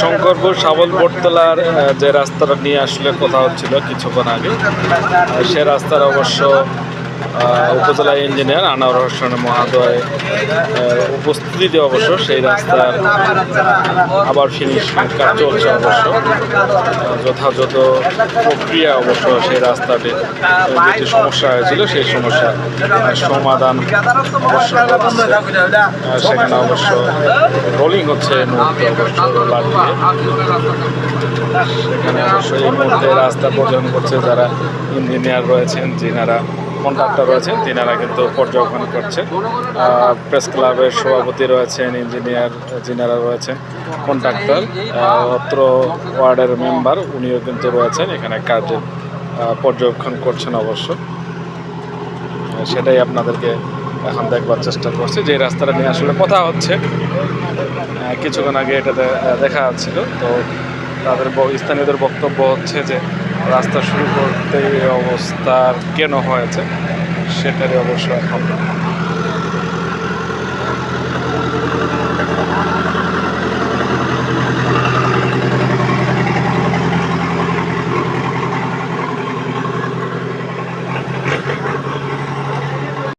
শঙ্করপুর শাবল বটতলার যে রাস্তাটা নিয়ে আসলে কথা হচ্ছিল কিছুক্ষণ আগে, সে রাস্তার অবশ্য উপজেলা ইঞ্জিনিয়ার আনোয়ার হোসেন মহোদয় উপস্থিতিতে অবশ্য সেই রাস্তার আবার ফিনিশিং কাজ চলছে। অবশ্য যথাযথ প্রক্রিয়া অবশ্য সেই রাস্তাটি যেটি সমস্যা হয়েছিল সেই সমস্যার সমাধান অবশ্য সেখানে অবশ্য রোলিং হচ্ছে এই মুহূর্তে অবশ্য রোলার দিয়ে। সেখানে অবশ্য এই মুহূর্তে রাস্তা পর্যবেক্ষণ করছে যারা ইঞ্জিনিয়ার রয়েছেন, যিনারা কন্ট্রাক্টর রয়েছেন, তিনারা কিন্তু পর্যবেক্ষণ করছে। প্রেস ক্লাবের সভাপতি রয়েছেন, ইঞ্জিনিয়ার যিনারা রয়েছেন, কন্ট্রাক্টর, অত্র ওয়ার্ডের মেম্বার উনিও কিন্তু রয়েছেন এখানে কাজের পর্যবেক্ষণ করছেন। অবশ্য সেটাই আপনাদেরকে এখন দেখবার চেষ্টা করছি, যে রাস্তাটা নিয়ে আসলে কথা হচ্ছে। কিছুক্ষণ আগে এটাতে দেখা যাচ্ছিল। তো তাদের স্থানীয়দের বক্তব্য হচ্ছে যে রাস্তা শুরু করতে এই অবস্থার কেন হয়েছে সেটারই অবশ্য এখন